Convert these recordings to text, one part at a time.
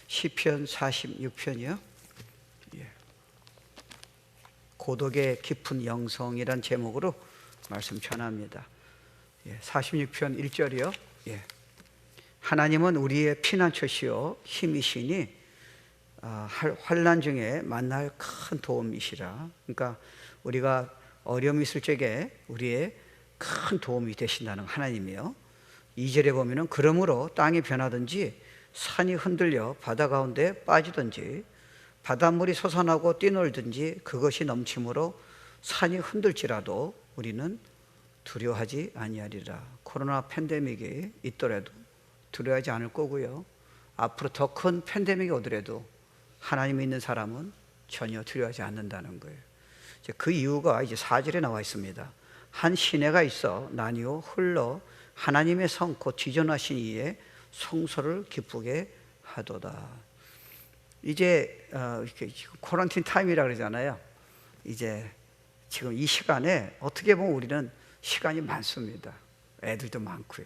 시편 46편이요. 고독의 깊은 영성이란 제목으로 말씀 전합니다. 46편 1절이요. 하나님은 우리의 피난처시요 힘이시니 환난 중에 만날 큰 도움이시라. 그러니까 우리가 어려움이 있을 적에 우리의 큰 도움이 되신다는 하나님이요. 2절에 보면은 그러므로 땅이 변하든지 산이 흔들려 바다 가운데 빠지든지 바닷물이 솟아나고 뛰놀든지 그것이 넘침으로 산이 흔들지라도 우리는 두려워하지 아니하리라. 코로나 팬데믹이 있더라도 두려워하지 않을 거고요. 앞으로 더 큰 팬데믹이 오더라도 하나님이 있는 사람은 전혀 두려워하지 않는다는 거예요. 그 이유가 이제 4절에 나와 있습니다. 한 시내가 있어 나뉘어 흘러 하나님의 성 곧 지존하신 이의 성소를 기쁘게 하도다. 이제 코런틴 타임이라 그러잖아요. 이제 지금 이 시간에 어떻게 보면 우리는 시간이 많습니다. 애들도 많고요.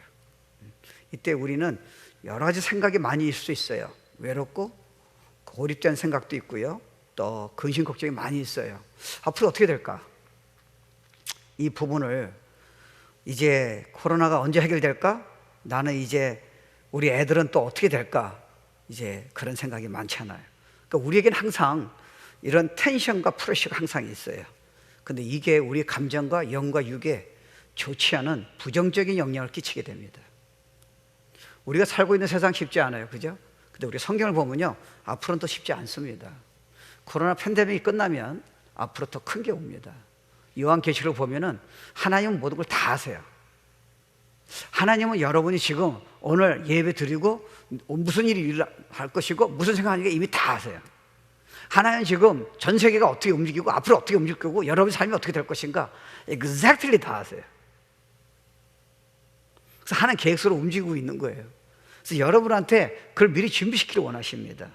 이때 우리는 여러 가지 생각이 많이 있을 수 있어요. 외롭고 고립된 생각도 있고요. 또 근심 걱정이 많이 있어요. 앞으로 어떻게 될까? 이 부분을 이제 코로나가 언제 해결될까? 나는 이제 우리 애들은 또 어떻게 될까? 이제 그런 생각이 많잖아요. 그러니까 우리에게는 항상 이런 텐션과 프레셔가 항상 있어요. 근데 이게 우리 감정과 영과 육에 좋지 않은 부정적인 영향을 끼치게 됩니다. 우리가 살고 있는 세상 쉽지 않아요. 그죠? 근데 우리 성경을 보면요, 앞으로는 또 쉽지 않습니다. 코로나 팬데믹이 끝나면 앞으로 더 큰 게 옵니다. 요한계시록 보면은 하나님은 모든 걸 다 아세요. 하나님은 여러분이 지금 오늘 예배 드리고 무슨 일이 일어날 것이고 무슨 생각하는가 이미 다 아세요. 하나님은 지금 전 세계가 어떻게 움직이고 앞으로 어떻게 움직일 거고 여러분의 삶이 어떻게 될 것인가 exactly 다 아세요. 그래서 하나님 계획대로 움직이고 있는 거예요. 그래서 여러분한테 그걸 미리 준비시키길 원하십니다.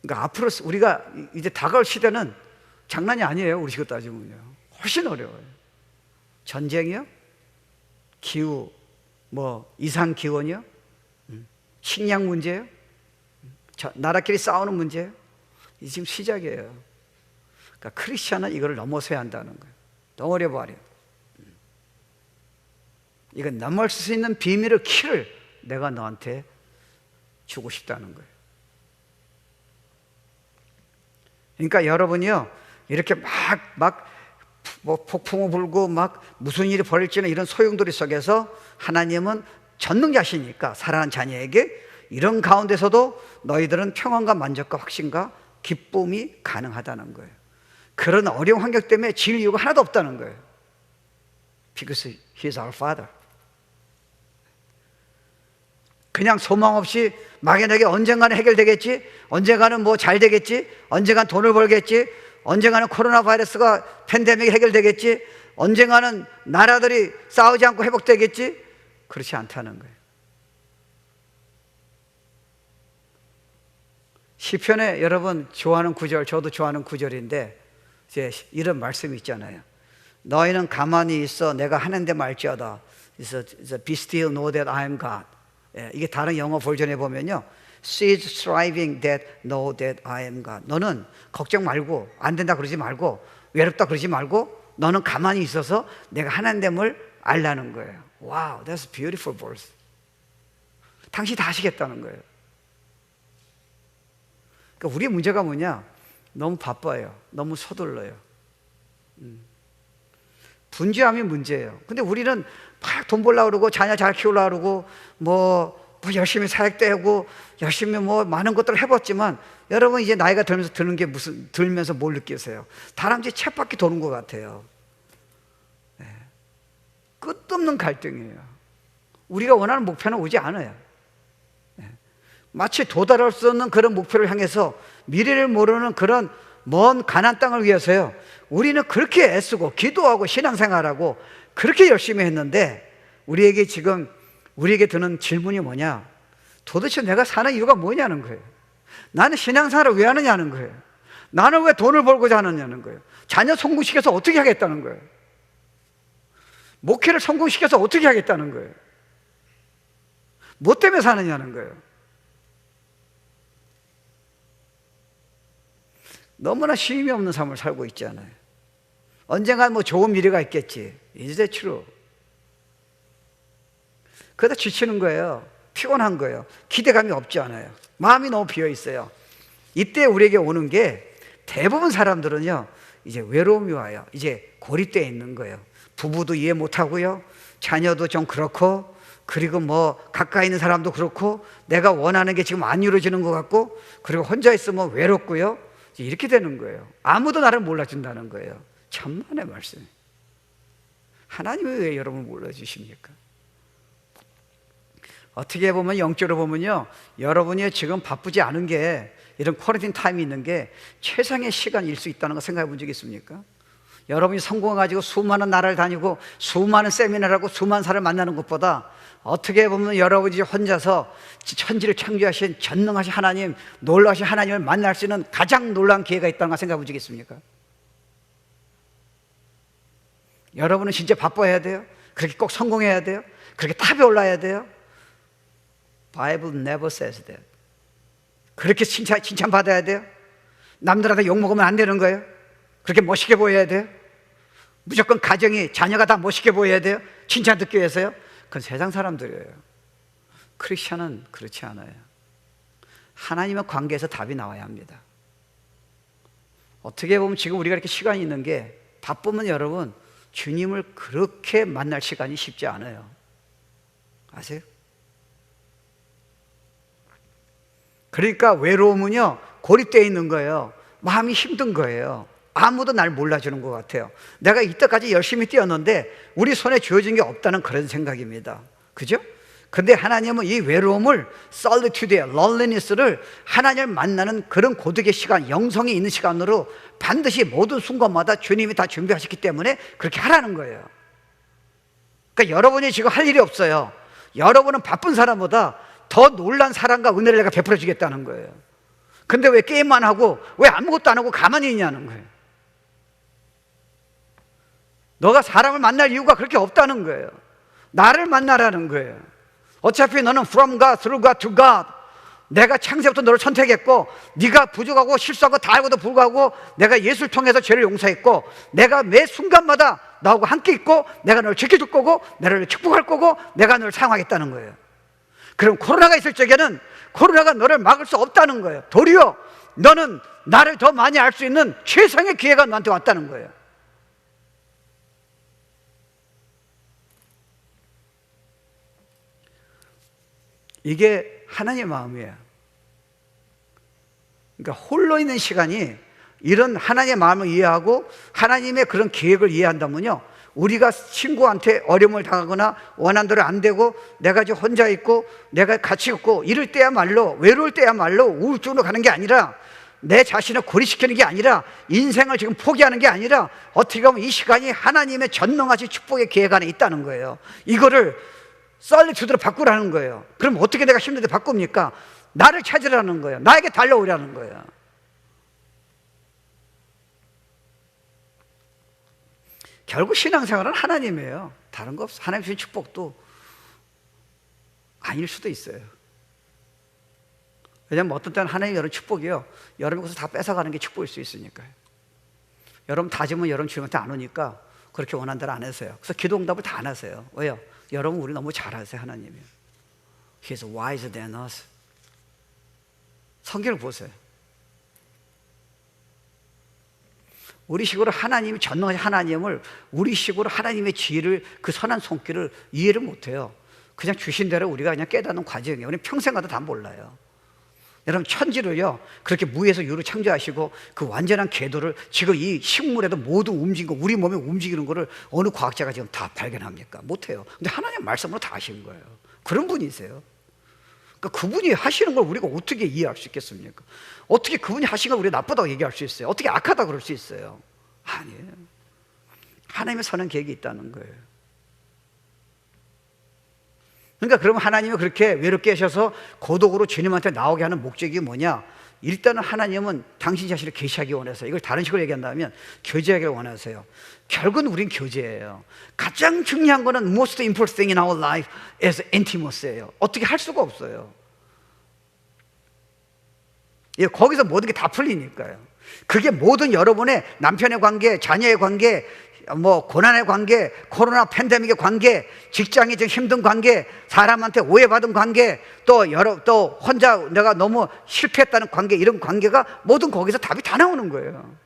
그러니까 앞으로 우리가 이제 다가올 시대는 장난이 아니에요. 우리 식으로 따지면요. 훨씬 어려워요. 전쟁이요? 기후, 이상 기온이요? 식량 문제요? 나라끼리 싸우는 문제요? 이 지금 시작이에요. 그러니까 크리스천은 이걸 넘어서야 한다는 거예요. Don't worry about it. 이건 넘을 수 있는 비밀의 키를 내가 너한테 주고 싶다는 거예요. 그러니까 여러분이요, 이렇게 폭풍우 불고 무슨 일이 벌일지는 이런 소용돌이 속에서 하나님은 전능자시니까 살아난 자녀에게 이런 가운데서도 너희들은 평안과 만족과 확신과 기쁨이 가능하다는 거예요. 그런 어려운 환경 때문에 질 이유가 하나도 없다는 거예요. Because He is our Father. 그냥 소망 없이 막연하게 언젠가는 해결되겠지, 언젠가는 잘 되겠지, 언젠가는 돈을 벌겠지, 언젠가는 코로나 바이러스가 팬데믹이 해결되겠지, 언젠가는 나라들이 싸우지 않고 회복되겠지. 그렇지 않다는 거예요. 시편에 여러분 좋아하는 구절, 저도 좋아하는 구절인데 이제 이런 말씀이 있잖아요. 너희는 가만히 있어 내가 하는데 말지어다. Be still, know that I am God. 이게 다른 영어 버전에 보면요, Cease striving that know that I am God. 너는 걱정 말고 안 된다 그러지 말고 외롭다 그러지 말고 너는 가만히 있어서 내가 하나님을 알라는 거예요. Wow, that's beautiful verse. 당신이 다 하시겠다는 거예요. 그러니까 우리의 문제가 뭐냐? 너무 바빠요. 너무 서둘러요. 분주함이 문제예요. 근데 우리는 막 돈 벌려고 그러고 자녀 잘 키우려고 그러고 열심히 사역도 하고 열심히 많은 것들을 해봤지만 여러분 이제 나이가 들면서 뭘 느끼세요? 다람쥐 쳇바퀴 도는 것 같아요. 끝없는 갈등이에요. 우리가 원하는 목표는 오지 않아요. 마치 도달할 수 없는 그런 목표를 향해서 미래를 모르는 그런 먼 가나안 땅을 위해서요, 우리는 그렇게 애쓰고 기도하고 신앙생활하고 그렇게 열심히 했는데 우리에게 드는 질문이 뭐냐? 도대체 내가 사는 이유가 뭐냐는 거예요. 나는 신앙생활을 왜 하느냐는 거예요. 나는 왜 돈을 벌고자 하느냐는 거예요. 자녀 성공시켜서 어떻게 하겠다는 거예요. 목회를 성공시켜서 어떻게 하겠다는 거예요. 뭐 때문에 사느냐는 거예요. 너무나 쉼이 없는 삶을 살고 있잖아요. 언젠간 뭐 좋은 미래가 있겠지. Is that true? 그러다 지치는 거예요. 피곤한 거예요. 기대감이 없지 않아요. 마음이 너무 비어 있어요. 이때 우리에게 오는 게 대부분 사람들은요, 이제 외로움이 와요. 이제 고립되어 있는 거예요. 부부도 이해 못하고요, 자녀도 좀 그렇고, 그리고 뭐 가까이 있는 사람도 그렇고, 내가 원하는 게 지금 안 이루어지는 것 같고, 그리고 혼자 있으면 외롭고요, 이렇게 되는 거예요. 아무도 나를 몰라준다는 거예요. 천만의 말씀. 하나님이 왜 여러분을 몰라주십니까? 어떻게 보면 영적으로 보면요, 여러분이 지금 바쁘지 않은 게, 이런 쿼런틴 타임이 있는 게 최상의 시간일 수 있다는 거 생각해 본 적 있습니까? 여러분이 성공해가지고 수많은 나라를 다니고 수많은 세미나를 하고 수많은 사람을 만나는 것보다, 어떻게 보면 여러분이 혼자서 천지를 창조하신 전능하신 하나님, 놀라우신 하나님을 만날 수 있는 가장 놀라운 기회가 있다는 거 생각해 본 적 있습니까? 여러분은 진짜 바빠야 돼요? 그렇게 꼭 성공해야 돼요? 그렇게 탑에 올라야 돼요? Bible never says that. 그렇게 칭찬받아야 돼요? 남들한테 욕먹으면 안 되는 거예요? 그렇게 멋있게 보여야 돼요? 무조건 가정이, 자녀가 다 멋있게 보여야 돼요? 칭찬 듣기 위해서요? 그건 세상 사람들이에요. 크리스천은 그렇지 않아요. 하나님의 관계에서 답이 나와야 합니다. 어떻게 보면 지금 우리가 이렇게 시간이 있는 게, 바쁘면 여러분 주님을 그렇게 만날 시간이 쉽지 않아요. 아세요? 그러니까 외로움은요, 고립되어 있는 거예요. 마음이 힘든 거예요. 아무도 날 몰라주는 것 같아요. 내가 이때까지 열심히 뛰었는데 우리 손에 쥐어진 게 없다는 그런 생각입니다. 그죠? 근데 하나님은 이 외로움을 solitude, loneliness를 하나님을 만나는 그런 고독의 시간, 영성이 있는 시간으로 반드시 모든 순간마다 주님이 다 준비하셨기 때문에 그렇게 하라는 거예요. 그러니까 여러분이 지금 할 일이 없어요. 여러분은 바쁜 사람보다 더 놀란 사랑과 은혜를 내가 베풀어 주겠다는 거예요. 근데 왜 게임만 하고 왜 아무것도 안 하고 가만히 있냐는 거예요. 너가 사람을 만날 이유가 그렇게 없다는 거예요. 나를 만나라는 거예요. 어차피 너는 from God, through God, to God. 내가 창세부터 너를 선택했고, 네가 부족하고 실수하고 다 알고도 불구하고 내가 예수를 통해서 죄를 용서했고, 내가 매 순간마다 나하고 함께 있고, 내가 너를 지켜줄 거고, 너를 축복할 거고, 내가 너를 사용하겠다는 거예요. 그럼 코로나가 있을 적에는 코로나가 너를 막을 수 없다는 거예요. 도리어 너는 나를 더 많이 알 수 있는 최상의 기회가 너한테 왔다는 거예요. 이게 하나님의 마음이에요. 그러니까 홀로 있는 시간이, 이런 하나님의 마음을 이해하고 하나님의 그런 계획을 이해한다면요, 우리가 친구한테 어려움을 당하거나 원하는 대로 안 되고 내가 지금 혼자 있고 내가 같이 있고 이럴 때야말로, 외로울 때야말로 우울증으로 가는 게 아니라, 내 자신을 고립시키는 게 아니라, 인생을 지금 포기하는 게 아니라, 어떻게 보면 이 시간이 하나님의 전능하신 축복의 계획 안에 있다는 거예요. 이거를 솔리튜드로 바꾸라는 거예요. 그럼 어떻게 내가 힘든데 바꿉니까? 나를 찾으라는 거예요. 나에게 달려오라는 거예요. 결국 신앙생활은 하나님이에요. 다른 거 없어요. 하나님 주신 축복도 아닐 수도 있어요. 왜냐하면 어떤 때는 하나님이 여러분 축복이요, 여러분 것을 다 뺏어가는 게 축복일 수 있으니까요. 여러분 다짐은 여러분 주님한테 안 오니까 그렇게 원하는 대로 안 하세요. 그래서 기도 응답을 다 안 하세요. 왜요? 여러분 우리 너무 잘하세요. 하나님이 He is wiser than us. 성경을 보세요. 우리식으로 하나님이, 전능하신 하나님을, 우리식으로 하나님의 지혜를, 그 선한 손길을 이해를 못해요. 그냥 주신 대로 우리가 그냥 깨닫는 과정이에요. 우리는 평생 가도 다 몰라요. 여러분 천지를요, 그렇게 무에서 유로 창조하시고 그 완전한 궤도를 지금 이 식물에도 모두 움직이고 우리 몸에 움직이는 거를 어느 과학자가 지금 다 발견합니까? 못해요. 근데 하나님 말씀으로 다 하신 거예요. 그런 분이세요. 그러니까 그분이 하시는 걸 우리가 어떻게 이해할 수 있겠습니까? 어떻게 그분이 하신 걸 우리가 나쁘다고 얘기할 수 있어요? 어떻게 악하다고 그럴 수 있어요? 아니에요. 하나님의 선한 계획이 있다는 거예요. 그러니까 그러면 하나님이 그렇게 외롭게 하셔서 고독으로 주님한테 나오게 하는 목적이 뭐냐? 일단은 하나님은 당신 자신을 계시하기 원해서, 이걸 다른 식으로 얘기한다면 교제하기 원하세요. 결국은 우린 교제예요. 가장 중요한 거는 most important thing in our life is intimacy예요. 어떻게 할 수가 없어요. 예, 거기서 모든 게 다 풀리니까요. 그게 모든 여러분의 남편의 관계, 자녀의 관계, 뭐 고난의 관계, 코로나 팬데믹의 관계, 직장이 좀 힘든 관계, 사람한테 오해받은 관계, 또 혼자 내가 너무 실패했다는 관계, 이런 관계가 모든 거기서 답이 다 나오는 거예요.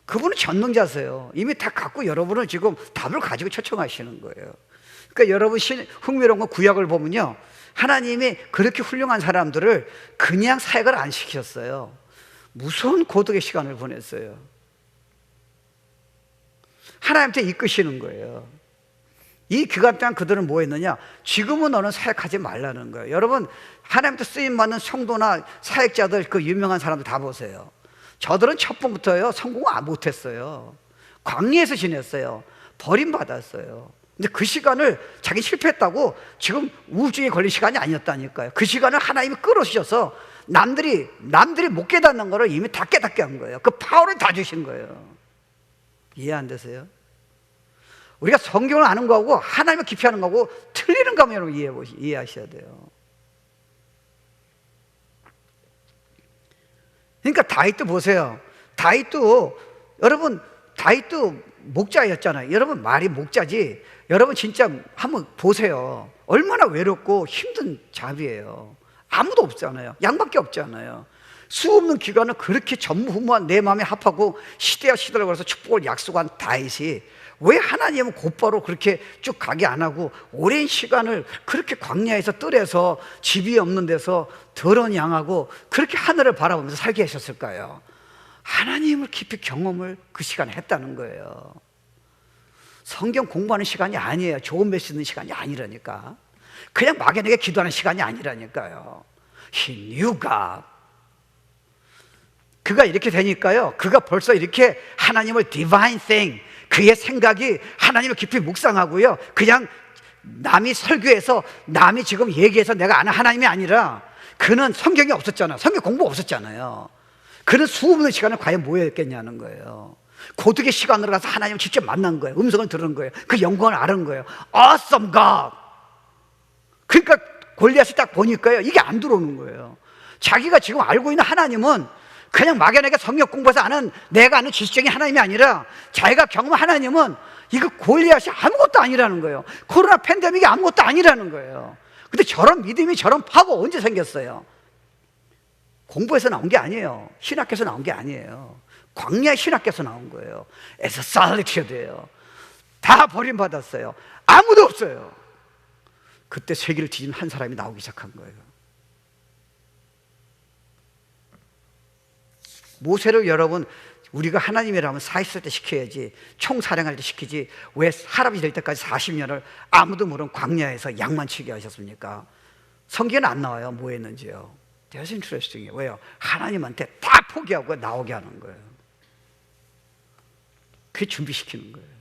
그분은 전능자세요. 이미 다 갖고 여러분은 지금 답을 가지고 초청하시는 거예요. 그러니까 여러분 흥미로운 건 구약을 보면요, 하나님이 그렇게 훌륭한 사람들을 그냥 사역을 안 시켰어요. 무서운 고독의 시간을 보냈어요. 하나님한테 이끄시는 거예요. 이 기간 동안 그들은 뭐 했느냐? 지금은 너는 사역하지 말라는 거예요. 여러분, 하나님한테 쓰임받는 성도나 사역자들, 그 유명한 사람들 다 보세요. 저들은 첫 번부터요 성공을 못했어요. 광야에서 지냈어요. 버림받았어요. 근데 그 시간을 자기 실패했다고 지금 우울증에 걸린 시간이 아니었다니까요. 그 시간을 하나님이 끌어주셔서 남들이 못 깨닫는 거를 이미 다 깨닫게 한 거예요. 그 파워를 다 주신 거예요. 이해 안 되세요? 우리가 성경을 아는 거하고 하나님을 깊이 아는 거하고 틀리는 거 여러분 이해하셔야 돼요. 그러니까 다윗도 보세요. 여러분 다윗도 목자였잖아요. 여러분 말이 목자지. 여러분 진짜 한번 보세요. 얼마나 외롭고 힘든 잡이에요. 아무도 없잖아요. 양밖에 없잖아요. 수없는 기간을 그렇게 전무후무한 내 마음에 합하고 시대와 시대를 걸어서 축복을 약속한 다윗이 왜 하나님은 곧바로 그렇게 쭉 가게 안 하고 오랜 시간을 그렇게 광야에서 뜰에서 집이 없는 데서 더러운 양하고 그렇게 하늘을 바라보면서 살게 하셨을까요? 하나님을 깊이 경험을 그 시간에 했다는 거예요. 성경 공부하는 시간이 아니에요. 좋은 메시지 듣는 시간이 아니라니까. 그냥 막연하게 기도하는 시간이 아니라니까요. He knew God. 그가 이렇게 되니까요, 그가 벌써 이렇게 하나님을 divine thing, 그의 생각이 하나님을 깊이 묵상하고요, 그냥 남이 설교해서 남이 지금 얘기해서 내가 아는 하나님이 아니라, 그는 성경이 없었잖아요. 성경 공부 없었잖아요. 그는 수없는 시간을 과연 뭐 했겠냐는 거예요. 고독의 시간으로 가서 하나님을 직접 만난 거예요. 음성을 들은 거예요. 그 영광을 아는 거예요. Awesome God. 그러니까 골리앗이 딱 보니까요, 이게 안 들어오는 거예요. 자기가 지금 알고 있는 하나님은 그냥 막연하게 성경 공부해서 아는, 내가 아는 지식적인 하나님이 아니라 자기가 경험한 하나님은 이거 골리앗이 아무것도 아니라는 거예요. 코로나 팬데믹이 아무것도 아니라는 거예요. 근데 저런 믿음이, 저런 파워가 언제 생겼어요? 공부해서 나온 게 아니에요. 신학교에서 나온 게 아니에요. 광야의 신학교에서 나온 거예요. 에서 살리티어드예요. 다 버림받았어요. 아무도 없어요. 그때 세계를 뒤진 한 사람이 나오기 시작한 거예요. 모세를 여러분, 우리가 하나님이라면 사 있을 때 시켜야지, 총사령할 때 시키지, 왜 사람이 될 때까지 40년을 아무도 모르는 광야에서 양만 치게 하셨습니까? 성경에는 안 나와요. 뭐 했는지요. That's interesting. 왜요? 하나님한테 다 포기하고 나오게 하는 거예요. 그게 준비시키는 거예요.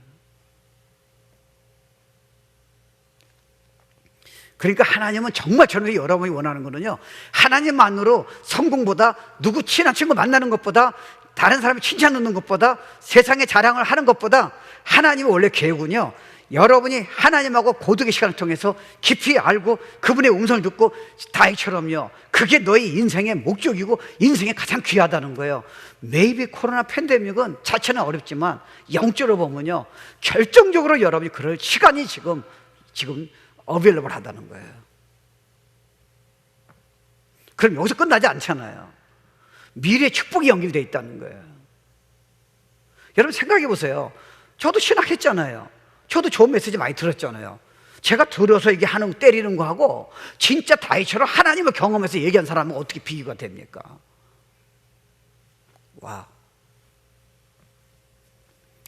그러니까 하나님은 정말 저는 여러분이 원하는 거는요, 하나님만으로 성공보다, 누구 친한 친구 만나는 것보다, 다른 사람이 칭찬 듣는 것보다, 세상에 자랑을 하는 것보다, 하나님의 원래 계획은요, 여러분이 하나님하고 고독의 시간을 통해서 깊이 알고 그분의 음성을 듣고 다윗처럼요, 그게 너의 인생의 목적이고 인생에 가장 귀하다는 거예요. Maybe 코로나 팬데믹은 자체는 어렵지만 영적으로 보면요, 결정적으로 여러분이 그럴 시간이 지금 어빌러블 하다는 거예요. 그럼 여기서 끝나지 않잖아요. 미래의 축복이 연결되어 있다는 거예요. 여러분 생각해 보세요. 저도 신학했잖아요. 저도 좋은 메시지 많이 들었잖아요. 제가 들어서 이게 때리는 거하고 진짜 다윗처럼 하나님을 경험해서 얘기한 사람은 어떻게 비교가 됩니까? 와.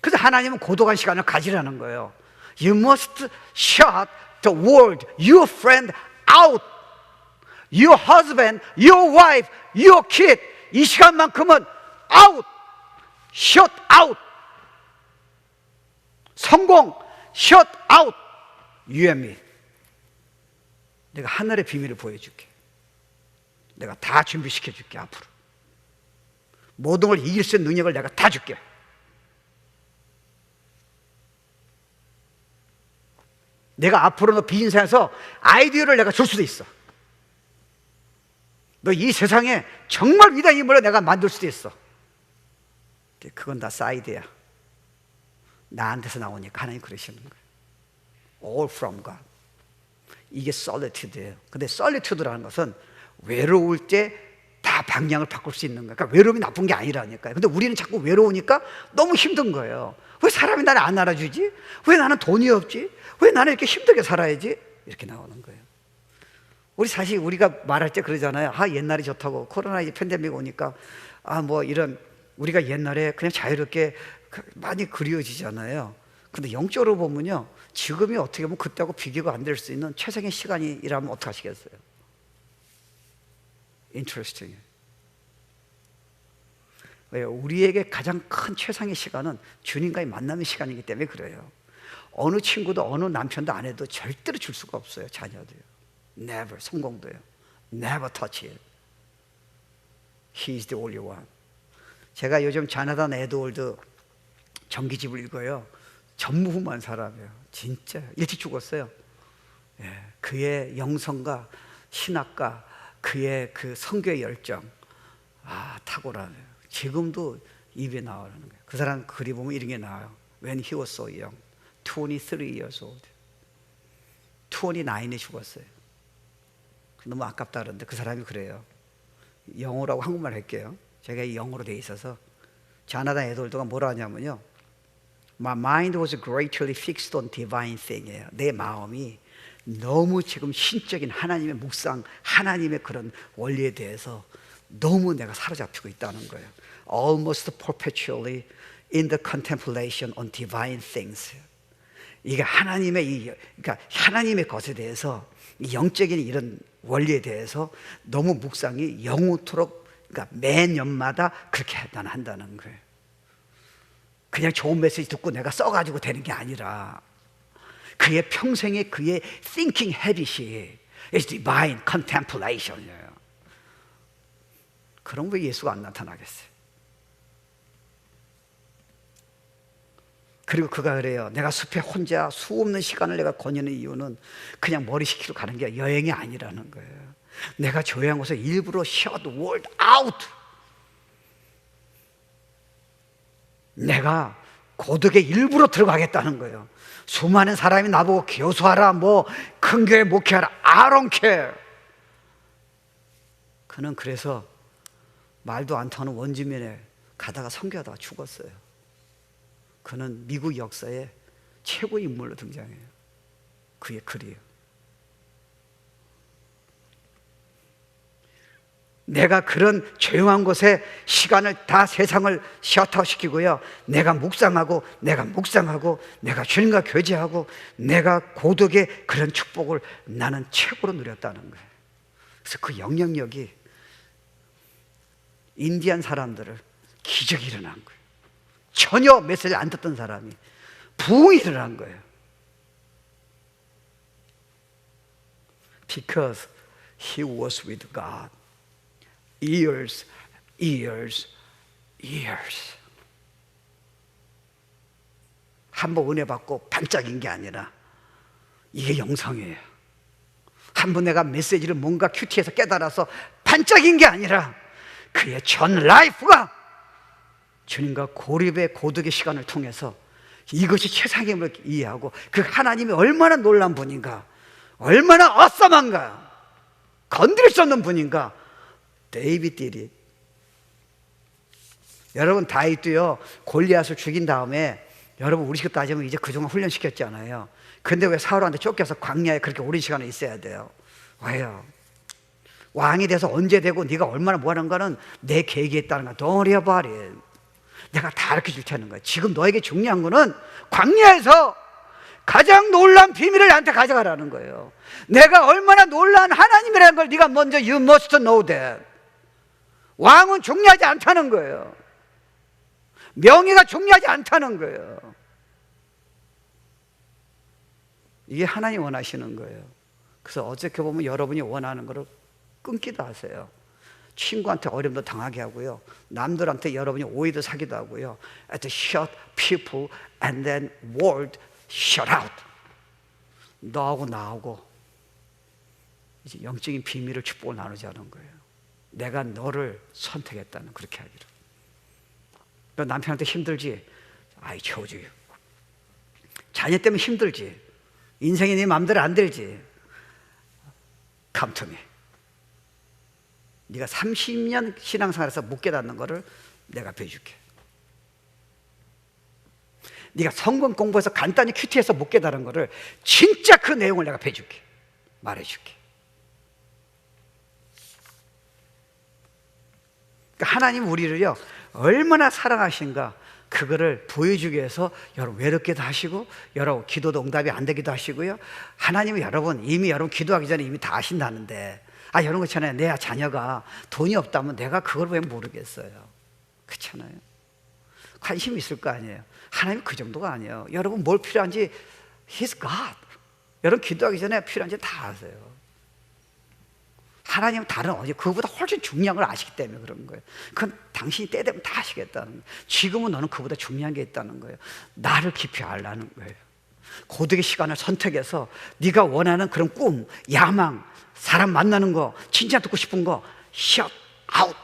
그래서 하나님은 고독한 시간을 가지라는 거예요. You must shut the world, your friend out. Your husband, your wife, your kid. 이 시간만큼은 out. Shut out. 성공, shut out. You and me. 내가 하늘의 비밀을 보여줄게. 내가 다 준비시켜줄게. 앞으로 모든 걸 이길 수 있는 능력을 내가 다 줄게. 내가 앞으로 너 비즈니스에서 아이디어를 내가 줄 수도 있어. 너 이 세상에 정말 위대한 인물을 내가 만들 수도 있어. 그건 다 사이드야. 나한테서 나오니까 하나님 그러시는 거예요. All from God. 이게 solitude예요. 근데 solitude라는 것은 외로울 때 다 방향을 바꿀 수 있는 거예요. 그러니까 외로움이 나쁜 게 아니라니까요. 근데 우리는 자꾸 외로우니까 너무 힘든 거예요. 왜 사람이 나를 안 알아주지? 왜 나는 돈이 없지? 왜 나는 이렇게 힘들게 살아야지? 이렇게 나오는 거예요. 우리 사실 우리가 말할 때 그러잖아요. 아, 옛날이 좋다고. 코로나 이제 팬데믹 오니까 뭐 이런 우리가 옛날에 그냥 자유롭게 많이 그리워지잖아요. 근데 영적으로 보면요, 지금이 어떻게 보면 그때하고 비교가 안 될 수 있는 최상의 시간이라면 어떻게 하시겠어요? Interesting. 왜요? 우리에게 가장 큰 최상의 시간은 주님과의 만남의 시간이기 때문에 그래요. 어느 친구도 어느 남편도 아내도 절대로 줄 수가 없어요. 자녀도요. Never. 성공도요. Never touch it. He is the only one. 제가 요즘 자나단 에드월드 전기집을 읽어요. 전무후무한 사람이에요. 진짜 일찍 죽었어요. 예, 그의 영성과 신학과 그의 그 선교의 열정, 탁월하네요. 지금도 입에 나오는 거예요. 그 사람 글이 보면 이런 게 나와요. When he was so young, 23 years old. 29에 죽었어요. 너무 아깝다 그러는데 그 사람이 그래요. 영어라고 한국말 할게요. 제가 영어로 돼 있어서 자나단 에드월드가 뭐라 하냐면요, My mind was greatly fixed on divine thing이에요. 내 마음이 너무 지금 신적인 하나님의 묵상, 하나님의 그런 원리에 대해서 너무 내가 사로잡히고 있다는 거예요. Almost perpetually in the contemplation on divine things. 이게 하나님의 그러니까 하나님의 것에 대해서 이 영적인 이런 원리에 대해서 너무 묵상이 영원토록, 그러니까 매년마다 그렇게 나는 한다는 거예요. 그냥 좋은 메시지 듣고 내가 써가지고 되는 게 아니라 그의 평생의 그의 thinking habit이 is divine contemplation이에요. 그럼 왜 예수가 안 나타나겠어요? 그리고 그가 그래요. 내가 숲에 혼자 수없는 시간을 내가 거니는 이유는 그냥 머리 식히러 가는 게 여행이 아니라는 거예요. 내가 조용한 곳에 일부러 shut the world out. 내가 고독에 일부러 들어가겠다는 거예요. 수많은 사람이 나보고 교수하라, 뭐 큰 교회 목회하라, I don't care. 그는 그래서 말도 안 통하는 원주민에 가다가 선교하다가 죽었어요. 그는 미국 역사의 최고의 인물로 등장해요. 그의 글이에요. 내가 그런 조용한 곳에 시간을 다 세상을 셔터시키고요, 내가 묵상하고 내가 주님과 교제하고 내가 고독의 그런 축복을 나는 최고로 누렸다는 거예요. 그래서 그 영향력이 인디안 사람들을 기적이 일어난 거예요. 전혀 메시지를 안 듣던 사람이 부흥이 일어난 거예요. Because he was with God. Years. 한번 은혜 받고 반짝인 게 아니라 이게 영성이에요. 한번 내가 메시지를 뭔가 큐티에서 깨달아서 반짝인 게 아니라 그의 전 라이프가 주님과 고립의 고독의 시간을 통해서 이것이 최상의 힘을 이해하고 그 하나님이 얼마나 놀라운 분인가, 얼마나 어썸한가, 건드릴 수 없는 분인가. 데이비드이, 여러분 다윗도요 골리앗을 죽인 다음에, 여러분 우리 식으로 따지면 이제 그동안 훈련시켰잖아요. 근데 왜 사울한테 쫓겨서 광야에 그렇게 오랜 시간을 있어야 돼요? 왜요? 왕이 돼서 언제 되고 네가 얼마나 뭐하는가는 내 계획에 있다는 거야. Don't worry about it. 내가 다 이렇게 줄 테는 거야. 지금 너에게 중요한 거는 광야에서 가장 놀라운 비밀을 나한테 가져가라는 거예요. 내가 얼마나 놀라운 하나님이라는 걸 네가 먼저 You must know that. 왕은 중요하지 않다는 거예요. 명예가 중요하지 않다는 거예요. 이게 하나님 원하시는 거예요. 그래서 어떻게 보면 여러분이 원하는 거를 끊기도 하세요. 친구한테 어려움도 당하게 하고요, 남들한테 여러분이 오해도 사기도 하고요. At shut people and then world shut out. 너하고 나하고 이제 영적인 비밀을 축복을 나누자는 거예요. 내가 너를 선택했다는, 그렇게 하기로. 너 남편한테 힘들지? 아이 저주요. 자녀 때문에 힘들지? 인생이 네 마음대로 안 되지? Come to me. 네가 30년 신앙생활에서 못 깨닫는 거를 내가 배워줄게. 네가 성경 공부해서 간단히 큐티해서 못 깨달은 거를 진짜 그 내용을 내가 배워줄게. 말해줄게. 그러니까 하나님 우리를요 얼마나 사랑하신가, 그거를 보여주기 위해서 여러분 외롭게도 하시고, 여러분 기도도 응답이 안 되기도 하시고요. 하나님은 여러분 이미 여러분 기도하기 전에 이미 다 아신다는데, 여러분 그렇잖아요. 내 자녀가 돈이 없다면 내가 그걸 왜 모르겠어요. 그렇잖아요. 관심이 있을 거 아니에요. 하나님 그 정도가 아니에요. 여러분 뭘 필요한지 He's God. 여러분 기도하기 전에 필요한지 다 아세요. 하나님은 다른 어디 그거보다 훨씬 중요한 걸 아시기 때문에 그런 거예요. 그건 당신이 때 되면 다 아시겠다는 거예요. 지금은 너는 그보다 중요한 게 있다는 거예요. 나를 깊이 알라는 거예요. 고독의 시간을 선택해서 네가 원하는 그런 꿈, 야망, 사람 만나는 거, 진짜 듣고 싶은 거 shut out.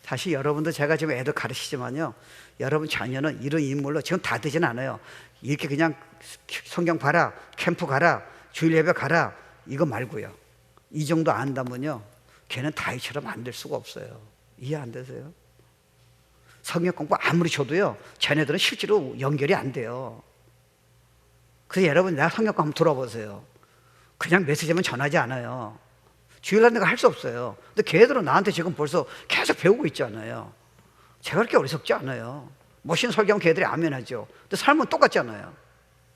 사실 여러분도 제가 지금 애들 가르치지만요, 여러분 자녀는 이런 인물로 지금 다 되진 않아요. 이렇게 그냥 성경 봐라, 캠프 가라, 주일 예배 가라, 이거 말고요. 이 정도 안다면요 걔는 다윗처럼 안 될 수가 없어요. 이해 안 되세요? 성경 공부 아무리 줘도요 쟤네들은 실제로 연결이 안 돼요. 그래서 여러분 내가 성경 공부 한번 들어보세요. 그냥 메시지만 전하지 않아요. 주일날 내가 할 수 없어요. 근데 걔들은 나한테 지금 벌써 계속 배우고 있잖아요. 제가 그렇게 어리석지 않아요. 멋있는 설교하면 걔들이 아멘하죠. 근데 삶은 똑같잖아요.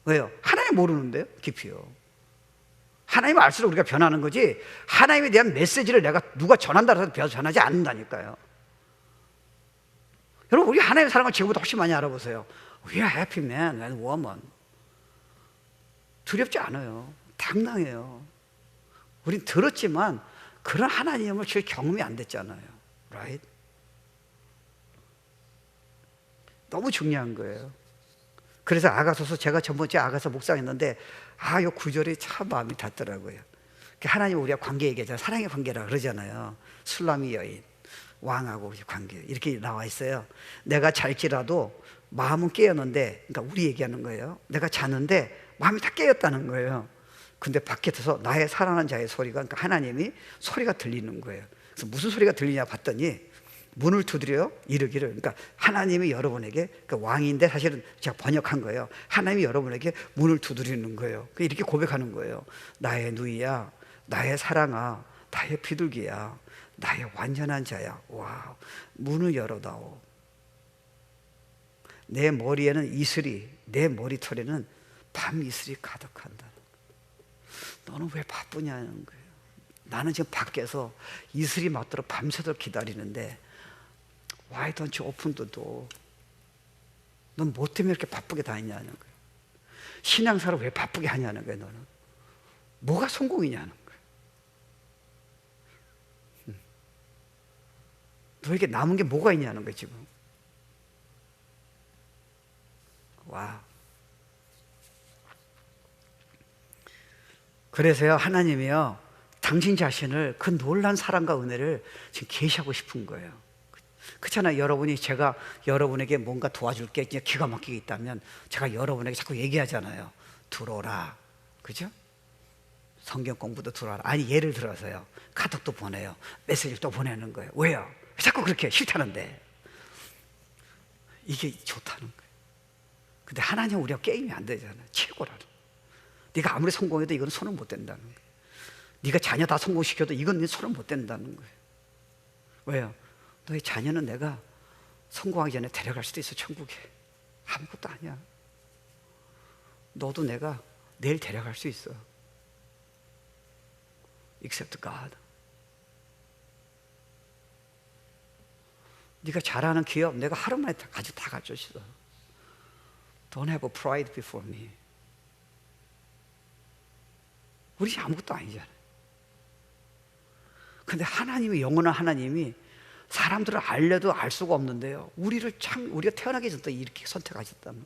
왜요? 하나님 모르는데요, 깊이요. 하나님 알수록 우리가 변하는 거지, 하나님에 대한 메시지를 내가 누가 전한다고 해서 전하지 않는다니까요. 여러분 우리 하나님의 사랑을 지금보다 훨씬 많이 알아보세요. We are happy man and woman. 두렵지 않아요. 당당해요. 우린 들었지만 그런 하나님을 질 경험이 안 됐잖아요. Right? 너무 중요한 거예요. 그래서 아가서서 제가 전번째 아가서 묵상했는데 이 구절이 참 마음이 닿더라고요. 하나님 우리가 관계 얘기하잖아요. 사랑의 관계라 그러잖아요. 술람이 여인, 왕하고 관계 이렇게 나와 있어요. 내가 잘지라도 마음은 깨었는데, 그러니까 우리 얘기하는 거예요. 내가 자는데 마음이 다 깨었다는 거예요. 근데 밖에서 나의 사랑하는 자의 소리가, 그러니까 하나님이 소리가 들리는 거예요. 그래서 무슨 소리가 들리냐 봤더니 문을 두드려 이르기를, 그러니까 하나님이 여러분에게, 그러니까 왕인데 사실은 제가 번역한 거예요. 하나님이 여러분에게 문을 두드리는 거예요. 이렇게 고백하는 거예요. 나의 누이야, 나의 사랑아, 나의 비둘기야, 나의 완전한 자야. 와, 문을 열어다오. 내 머리에는 이슬이, 내 머리털에는 밤 이슬이 가득한다. 너는 왜 바쁘냐는 거예요. 나는 지금 밖에서 이슬이 맞도록 밤새도록 기다리는데 Why don't you open the door? 넌 뭐 때문에 이렇게 바쁘게 다니냐는 거예요. 신앙사를 왜 바쁘게 하냐는 거예요. 너는 뭐가 성공이냐는 거예요. 너에게 남은 게 뭐가 있냐는 거예요 지금. 와. 그래서요 하나님이요 당신 자신을 그 놀란 사랑과 은혜를 지금 계시하고 싶은 거예요. 그렇잖아요. 여러분이, 제가 여러분에게 뭔가 도와줄 게 기가 막히게 있다면 제가 여러분에게 자꾸 얘기하잖아요. 들어오라. 그죠? 성경 공부도 들어오라. 아니 예를 들어서요 카톡도 보내요. 메시지를 또 보내는 거예요. 왜요? 자꾸 그렇게 싫다는데. 이게 좋다는 거예요. 근데 하나님 우리가 게임이 안 되잖아요. 최고라는. 네가 아무리 성공해도 이건 손을 못 댄다는 거예요. 네가 자녀 다 성공시켜도 이건 네 손을 못 댄다는 거예요. 왜요? 너의 자녀는 내가 성공하기 전에 데려갈 수도 있어. 천국에. 아무것도 아니야. 너도 내가 내일 데려갈 수 있어. Except God. 네가 잘하는 기업 내가 하루 만에 다 가르쳐 줬어. Don't have a pride before me. 우리 아무것도 아니잖아요. 근데 하나님이, 영원한 하나님이 사람들을 알려도 알 수가 없는데요 우리가 태어나기 전부터 이렇게 선택하셨다는.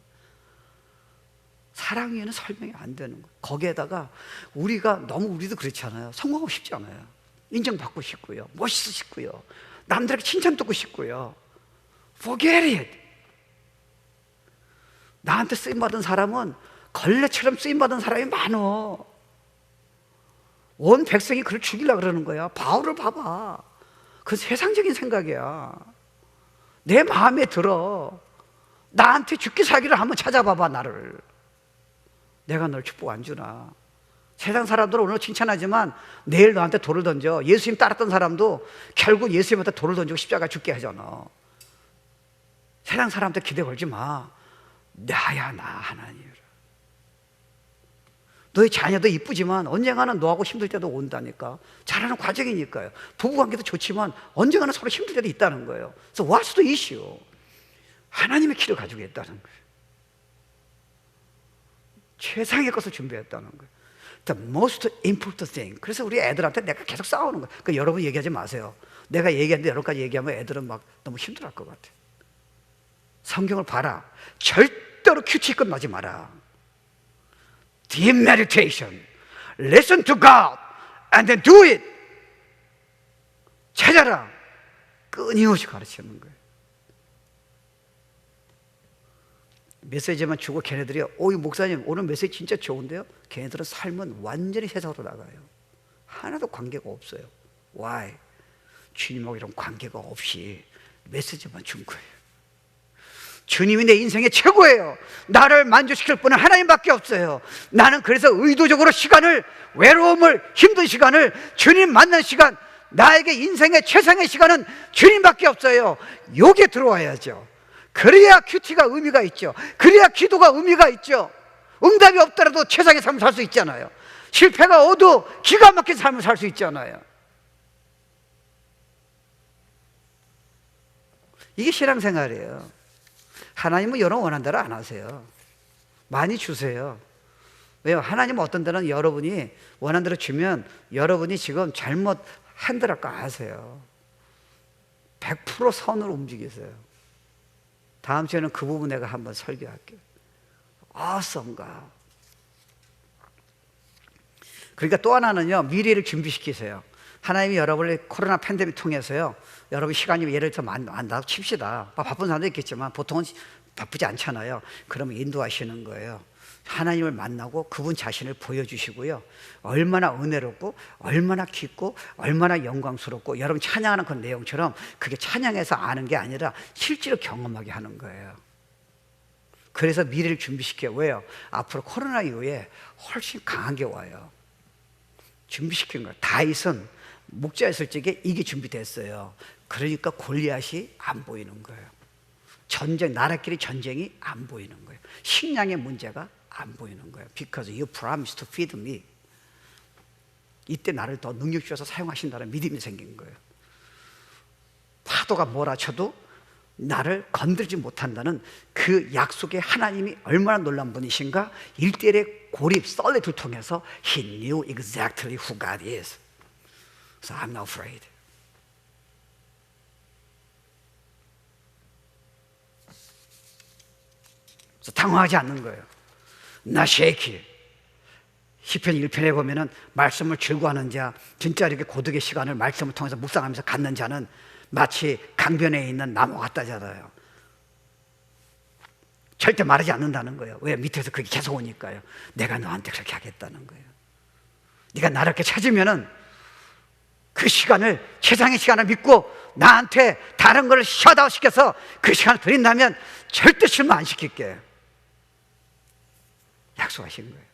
사랑 위에는 설명이 안 되는 거예요. 거기에다가 우리가 너무 우리도 그렇잖아요. 성공하고 싶지 않아요. 인정받고 싶고요, 멋있어 싶고요, 남들에게 칭찬 듣고 싶고요. Forget it. 나한테 쓰임받은 사람은 걸레처럼 쓰임받은 사람이 많어. 온 백성이 그를 죽이려고 그러는 거야. 바울을 봐봐. 그 세상적인 생각이야. 내 마음에 들어. 나한테 죽기 살기를 한번 찾아봐봐. 나를. 내가 널 축복 안 주나. 세상 사람들은 오늘 칭찬하지만 내일 너한테 돌을 던져. 예수님 따랐던 사람도 결국 예수님한테 돌을 던지고 십자가 죽게 하잖아. 세상 사람한테 기대 걸지 마. 나야 나 하나님. 너의 자녀도 이쁘지만 언젠가는 너하고 힘들 때도 온다니까. 자라는 과정이니까요. 부부관계도 좋지만 언젠가는 서로 힘들 때도 있다는 거예요. 그래서 what's the issue? 하나님의 키를 가지고 있다는 거예요. 최상의 것을 준비했다는 거예요. The most important thing. 그래서 우리 애들한테 내가 계속 싸우는 거예요. 그러니까 여러분 얘기하지 마세요. 내가 얘기하는데 여러분까지 얘기하면 애들은 막 너무 힘들어할 것 같아요. 성경을 봐라. 절대로 큐티 끝나지 마라. Deep meditation. Listen to God and then do it. 찾아라. 끊임없이 가르치는 거예요. 메시지만 주고 걔네들이 이 목사님 오늘 메시지 진짜 좋은데요? 걔네들은 삶은 완전히 세상으로 나가요. 하나도 관계가 없어요. Why? 주님하고 이런 관계가 없이 메시지만 준 거예요. 주님이 내 인생의 최고예요. 나를 만족시킬 분은 하나님밖에 없어요. 나는 그래서 의도적으로 시간을, 외로움을, 힘든 시간을, 주님 만난 시간, 나에게 인생의 최상의 시간은 주님밖에 없어요. 요게 들어와야죠. 그래야 큐티가 의미가 있죠. 그래야 기도가 의미가 있죠. 응답이 없더라도 최상의 삶을 살 수 있잖아요. 실패가 오도 기가 막힌 삶을 살 수 있잖아요. 이게 신앙생활이에요. 하나님은 여러분 원하는 대로 안 하세요. 많이 주세요. 왜요? 하나님은 어떤 데는 여러분이 원하는 대로 주면 여러분이 지금 잘못 핸들할 거 아세요. 100% 선으로 움직이세요. 다음 주에는 그 부분 내가 한번 설교할게요. awesome. 그러니까 또 하나는요, 미래를 준비시키세요. 하나님이 여러분을 코로나 팬데믹 통해서요, 여러분 시간이 예를 들어 만나고 칩시다. 바쁜 사람도 있겠지만 보통은 바쁘지 않잖아요. 그러면 인도하시는 거예요. 하나님을 만나고 그분 자신을 보여주시고요, 얼마나 은혜롭고 얼마나 깊고 얼마나 영광스럽고, 여러분 찬양하는 그 내용처럼 그게 찬양해서 아는 게 아니라 실제로 경험하게 하는 거예요. 그래서 미래를 준비시켜요. 왜요? 앞으로 코로나 이후에 훨씬 강한 게 와요. 준비시킨 거예요. 다윗은 목자였을 적에 이게 준비됐어요. 그러니까 골리앗이 안 보이는 거예요. 전쟁, 나라끼리 전쟁이 안 보이는 거예요. 식량의 문제가 안 보이는 거예요. Because you promised to feed me. 이때 나를 더 능력 주셔서 사용하신다는 믿음이 생긴 거예요. 파도가 몰아쳐도 나를 건들지 못한다는 그 약속에 하나님이 얼마나 놀란 분이신가. 1대1의 고립, 썰레를 통해서 He knew exactly who God is. So I'm not afraid. 그래서 당황하지 않는 거예요. 나 쉐이키. 시편 1편에 보면은 말씀을 즐거워하는 자, 진짜 이렇게 고독의 시간을 말씀을 통해서 묵상하면서 갖는 자는 마치 강변에 있는 나무 같다잖아요. 절대 말하지 않는다는 거예요. 왜? 밑에서 그게 계속 오니까요. 내가 너한테 그렇게 하겠다는 거예요. 네가 나를 이렇게 찾으면은 그 시간을, 최상의 시간을 믿고 나한테 다른 걸 셧아웃 시켜서 그 시간을 드린다면 절대 실망 안 시킬게. 약속하신 거예요.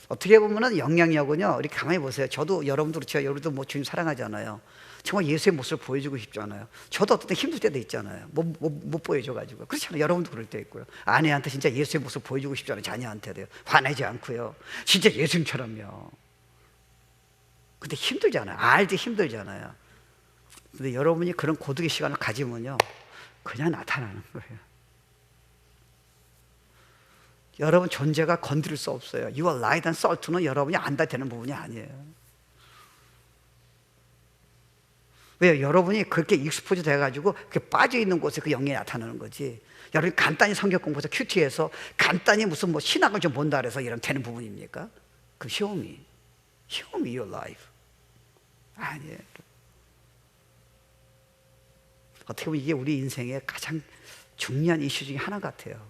어떻게 보면은 영향력은요, 이렇게 가만히 보세요. 저도, 여러분도 그렇죠. 여러분도 뭐 주님 사랑하잖아요. 정말 예수의 모습을 보여주고 싶잖아요. 저도 어떤 때 힘들 때도 있잖아요. 못 보여줘가지고. 그렇잖아요. 여러분도 그럴 때 있고요. 아내한테 진짜 예수의 모습 보여주고 싶잖아요. 자녀한테도요. 화내지 않고요. 진짜 예수님처럼요. 근데 힘들잖아요. 알지 힘들잖아요. 근데 여러분이 그런 고독의 시간을 가지면요, 그냥 나타나는 거예요. 여러분 존재가 건드릴 수 없어요. Your light and salt는 여러분이 안다 되는 부분이 아니에요. 왜요? 여러분이 그렇게 익스포즈 돼가지고 그렇게 빠져있는 곳에 그 영이 나타나는 거지. 여러분 간단히 성경 공부해서 큐티해서 간단히 무슨 뭐 신학을 좀 본다 그래서 이런 되는 부분입니까? 그 show me your life. 아니에요. 어떻게 보면 이게 우리 인생의 가장 중요한 이슈 중에 하나 같아요.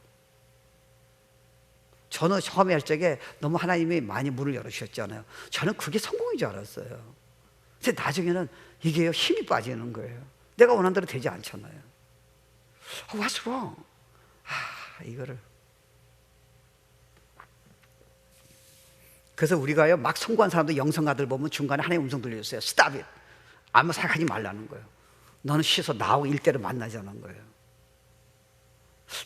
저는 처음에 할 적에 너무 하나님이 많이 문을 열어주셨잖아요. 저는 그게 성공인 줄 알았어요. 근데 나중에는 이게 힘이 빠지는 거예요. 내가 원하는 대로 되지 않잖아요. What's wrong? 이거를. 그래서 우리가요, 막 성공한 사람들 영성가들 보면 중간에 하나님 음성 들려줬어요. Stop it. 아무 생각하지 말라는 거예요. 너는 쉬서 나하고 일대를 만나자는 거예요.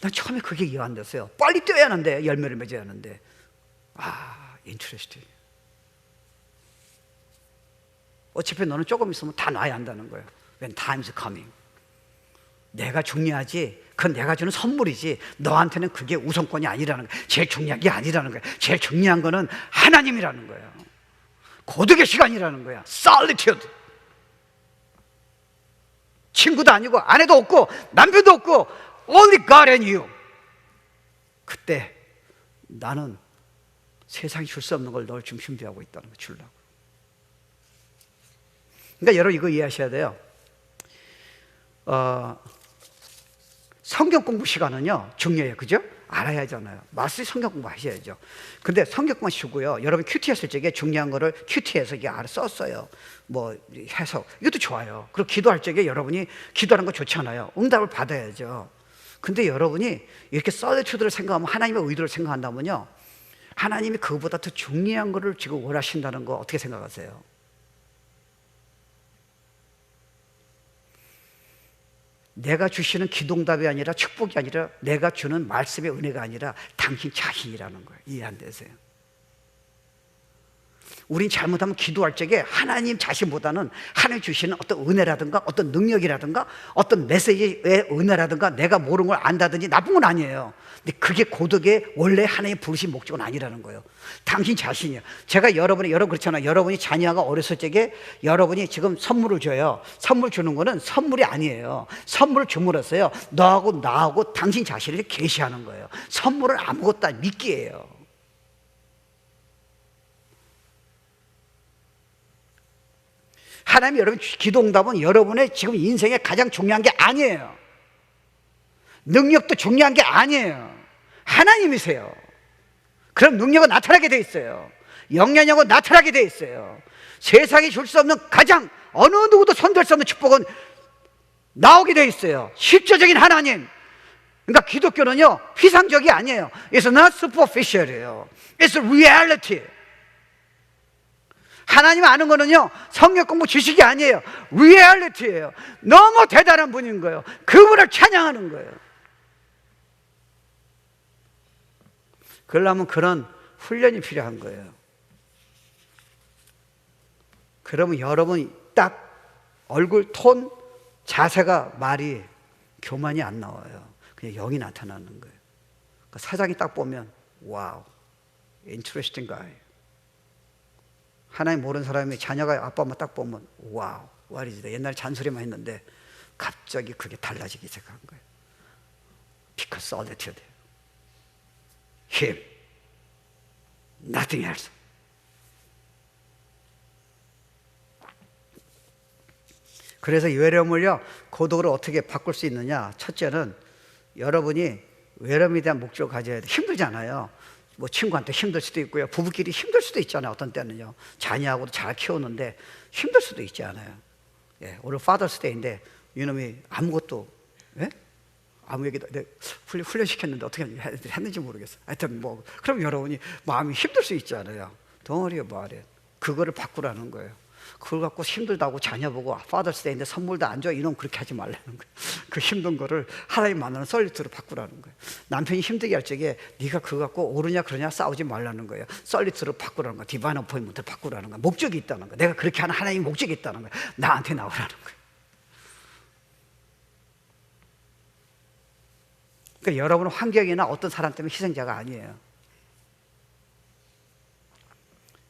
난 처음에 그게 이해 안 됐어요. 빨리 뛰어야 하는데, 열매를 맺어야 하는데. interesting. 어차피 너는 조금 있으면 다 놔야 한다는 거예요. When time is coming. 내가 중요하지, 그건 내가 주는 선물이지, 너한테는 그게 우선권이 아니라는 거예요. 제일 중요한 게 아니라는 거예요. 제일 중요한 거는 하나님이라는 거예요. 고독의 시간이라는 거야. Solitude. 친구도 아니고 아내도 없고 남편도 없고 Only God and you. 그때 나는 세상이 줄 수 없는 걸 널 지금 준비하고 있다는 거 주려고. 그러니까 여러분 이거 이해하셔야 돼요. 성경 공부 시간은요 중요해요. 그죠? 알아야 하잖아요. 마스터 성경 공부 하셔야죠. 근데 성경 공부 하시고요, 여러분 큐티 했을 적에 중요한 거를 큐티해서 이게 알아 썼어요. 뭐 해석 이것도 좋아요. 그리고 기도할 적에 여러분이 기도하는 거 좋잖아요. 응답을 받아야죠. 근데 여러분이 이렇게 솔리튜드를 생각하면, 하나님의 의도를 생각한다면요, 하나님이 그보다 더 중요한 거를 지금 원하신다는 거 어떻게 생각하세요? 내가 주시는 기도응답이 아니라 축복이 아니라 내가 주는 말씀의 은혜가 아니라 당신 자신이라는 거예요. 이해 안 되세요? 우린 잘못하면 기도할 적에 하나님 자신보다는 하나님 주시는 어떤 은혜라든가 어떤 능력이라든가 어떤 메시지의 은혜라든가 내가 모르는 걸 안다든지 나쁜 건 아니에요. 근데 그게 고독의 원래 하나님 부르신 목적은 아니라는 거예요. 당신 자신이요. 제가 여러분 그렇잖아요. 여러분이 자녀가 어렸을 적에 여러분이 지금 선물을 줘요. 선물 주는 거는 선물이 아니에요. 선물을 줌으로써요, 너하고 나하고 당신 자신을 계시하는 거예요. 선물은 아무것도 아니, 미끼예요. 하나님이 여러분 기도응답은 여러분의 지금 인생에 가장 중요한 게 아니에요. 능력도 중요한 게 아니에요. 하나님이세요. 그럼 능력은 나타나게 돼 있어요. 영향력은 나타나게 돼 있어요. 세상이 줄 수 없는 가장 어느 누구도 손댈 수 없는 축복은 나오게 돼 있어요. 실제적인 하나님. 그러니까 기독교는요 피상적이 아니에요. It's not superficial이에요. It's reality. 하나님 아는 거는요 성경 공부 지식이 아니에요. 리얼리티예요. 너무 대단한 분인 거예요. 그분을 찬양하는 거예요. 그러려면 그런 훈련이 필요한 거예요. 그러면 여러분 딱 얼굴 톤, 자세가, 말이, 교만이 안 나와요. 그냥 영이 나타나는 거예요. 그러니까 사장이 딱 보면 와우, interesting guy. 하나님 모르는 사람이 자녀가 아빠 엄마 딱 보면 와우, what is that? 옛날에 잔소리만 했는데 갑자기 그게 달라지기 시작한 거예요. Because solitude. Him. Nothing else. 그래서 외로움을요 고독으로 어떻게 바꿀 수 있느냐. 첫째는 여러분이 외로움에 대한 목적을 가져야 돼요. 힘들잖아요. 뭐 친구한테 힘들 수도 있고요. 부부끼리 힘들 수도 있잖아요. 어떤 때는요. 자녀하고도 잘 키우는데 힘들 수도 있잖아요. 예, 오늘 파더스데이인데 이놈이 아무것도, 예? 아무 얘기도 훈련시켰는데 어떻게 했는지 모르겠어요. 하여튼 뭐 그럼 여러분이 마음이 힘들 수 있잖아요. 덩어리가 말이에요. 그거를 바꾸라는 거예요. 그걸 갖고 힘들다고 자녀 보고 파더스데이인데 선물도 안 줘, 이놈 그렇게 하지 말라는 거예요. 그 힘든 거를 하나님 만나는 솔리트로 바꾸라는 거예요. 남편이 힘들게 할 적에 네가 그거 갖고 오르냐 그러냐 싸우지 말라는 거예요. 솔리트로 바꾸라는 거예요. 디바인 어포인먼트를 바꾸라는 거예요. 목적이 있다는 거예요. 내가 그렇게 하는 하나님 목적이 있다는 거예요. 나한테 나오라는 거예요. 그러니까 여러분은 환경이나 어떤 사람 때문에 희생자가 아니에요.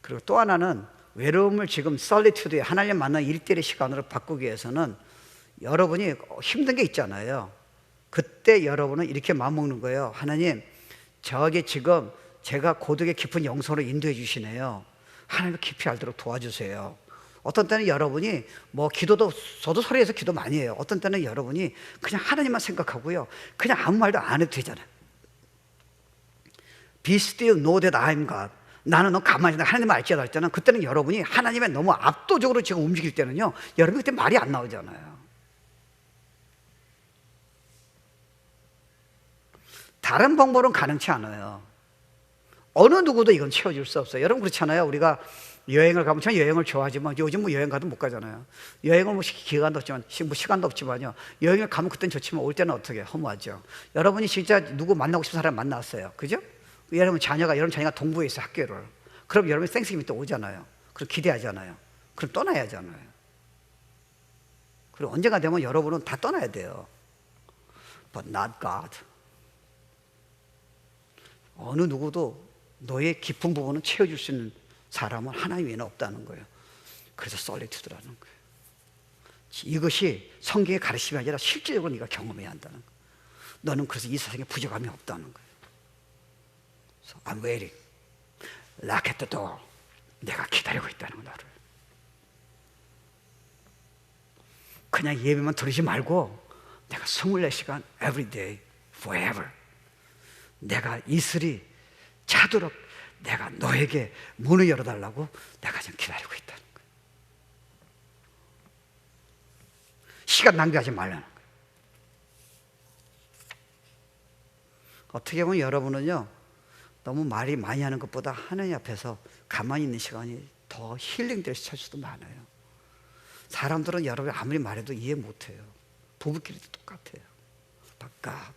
그리고 또 하나는 외로움을 지금 솔리튜드에 하나님 만나는 1:1의 시간으로 바꾸기 위해서는 여러분이 힘든 게 있잖아요. 그때 여러분은 이렇게 마음먹는 거예요. 하나님, 저게 지금 제가 고독의 깊은 영성으로 인도해 주시네요. 하나님을 깊이 알도록 도와주세요. 어떤 때는 여러분이 뭐 기도도, 저도 소리에서 기도 많이 해요. 어떤 때는 여러분이 그냥 하나님만 생각하고요, 그냥 아무 말도 안 해도 되잖아요. Be still, know that I'm God. 나는 너 가만히 있다, 하나님을 알지어다 할 때는, 그때는 여러분이 하나님의 너무 압도적으로 지금 움직일 때는요, 여러분 그때 말이 안 나오잖아요. 다른 방법은 가능치 않아요. 어느 누구도 이건 채워줄 수 없어요. 여러분 그렇잖아요. 우리가 여행을 가면, 저는 여행을 좋아하지만 요즘 뭐 여행 가도 못 가잖아요. 여행을 뭐 기간도 없지만, 뭐 시간도 없지만요, 여행을 가면 그때는 좋지만 올 때는 어떻게 허무하죠. 여러분이 진짜 누구 만나고 싶은 사람 만났어요, 그죠? 여러분 자녀가 동부에 있어, 학교를. 그럼 여러분이 땡스기빙 때 오잖아요. 그럼 기대하잖아요. 그럼 떠나야 하잖아요. 그리고 언젠가 되면 여러분은 다 떠나야 돼요. But not God. 어느 누구도 너의 깊은 부분을 채워줄 수 있는 사람은 하나님 외에는 없다는 거예요. 그래서 솔리튜드라는 거예요. 이것이 성경의 가르침이 아니라 실제적으로 네가 경험해야 한다는 거예요. 너는 그래서 이 세상에 부족함이 없다는 거예요. So I'm waiting. Knock at the door. 내가 기다리고 있다는 거, 나를. 그냥 예배만 들으지 말고 내가 24시간 every day, forever, 내가 이슬이 차도록 내가 너에게 문을 열어달라고 내가 지금 기다리고 있다는 거예요. 시간 낭비하지 말라는 거예요. 어떻게 보면 여러분은요, 너무 말이 많이 하는 것보다 하나님 앞에서 가만히 있는 시간이 더 힐링될 수도 많아요. 사람들은 여러분이 아무리 말해도 이해 못해요. 부부끼리도 똑같아요. 바깥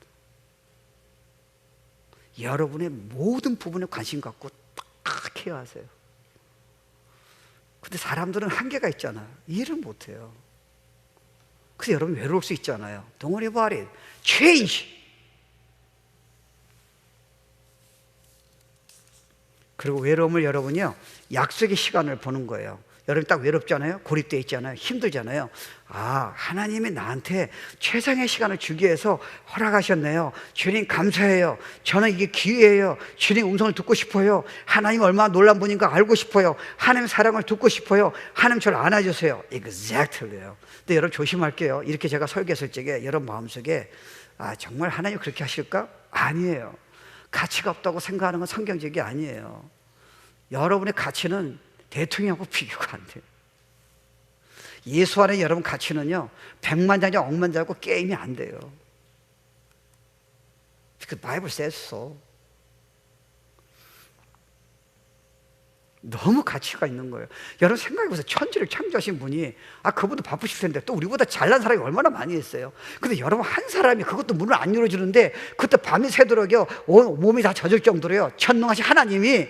여러분의 모든 부분에 관심 갖고 딱 케어하세요. 근데 사람들은 한계가 있잖아요. 이해를 못해요. 그래서 여러분 외로울 수 있잖아요. Don't worry about it. Change. 그리고 외로움을 여러분이요, 약속의 시간을 보는 거예요. 여러분 딱 외롭잖아요. 고립되어 있잖아요. 힘들잖아요. 아, 하나님이 나한테 최상의 시간을 주기 위해서 허락하셨네요. 주님 감사해요. 저는 이게 기회예요. 주님 음성을 듣고 싶어요. 하나님 얼마나 놀란 분인가 알고 싶어요. 하나님 사랑을 듣고 싶어요. 하나님 저를 안아주세요. Exactly요. 근데 여러분 조심할게요. 이렇게 제가 설교했을 적에 여러분 마음속에, 아, 정말 하나님 그렇게 하실까? 아니에요. 가치가 없다고 생각하는 건 성경적이 아니에요. 여러분의 가치는 대통령하고 비교가 안 돼요. 예수 안에 여러분 가치는요, 100만 장자 억만 장하고 게임이 안 돼요. 그 바이블 says so. 너무 가치가 있는 거예요. 여러분 생각해보세요. 천지를 창조하신 분이, 아, 그분도 바쁘실 텐데 또 우리보다 잘난 사람이 얼마나 많이 있어요. 근데 여러분 한 사람이 그것도 문을 안 열어주는데, 그때 밤이 새도록요 온 몸이 다 젖을 정도로요, 전능하신 하나님이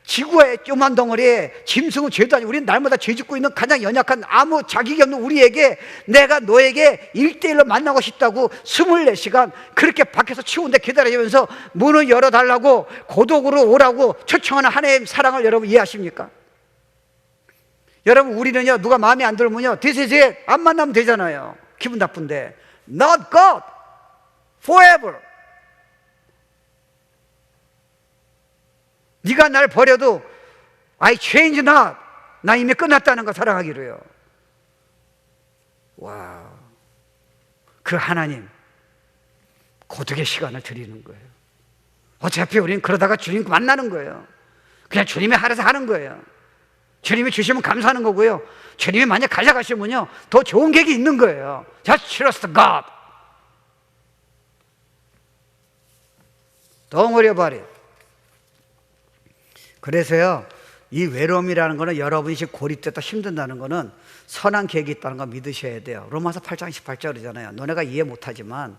지구의 쪼만 덩어리에 짐승은 죄도 아니고 우리는 날마다 죄 짓고 있는 가장 연약한 아무 자격이 없는 우리에게, 내가 너에게 1대1로 만나고 싶다고 24시간 그렇게 밖에서 추운데 기다리면서 문을 열어달라고, 고독으로 오라고 초청하는 하나님의 사랑을 여러분 이해하십니까? 여러분 우리는요, 누가 마음에 안 들면요, This is it. 안 만나면 되잖아요. 기분 나쁜데. Not God. Forever. 네가 날 버려도 I change not. 나 이미 끝났다는 거, 사랑하기로요. 와, 그 하나님 고독의 시간을 드리는 거예요. 어차피 우리는 그러다가 주님 만나는 거예요. 그냥 주님이 알아서 하는 거예요. 주님이 주시면 감사하는 거고요. 주님이 만약 가져가시면요, 더 좋은 계획이 있는 거예요. Just trust God. Don't worry about it. 그래서요, 이 외로움이라는 거는, 여러분이 지금 고립됐다 힘든다는 거는 선한 계획이 있다는 거 믿으셔야 돼요. 로마서 8장 18절 그러잖아요. 너네가 이해 못하지만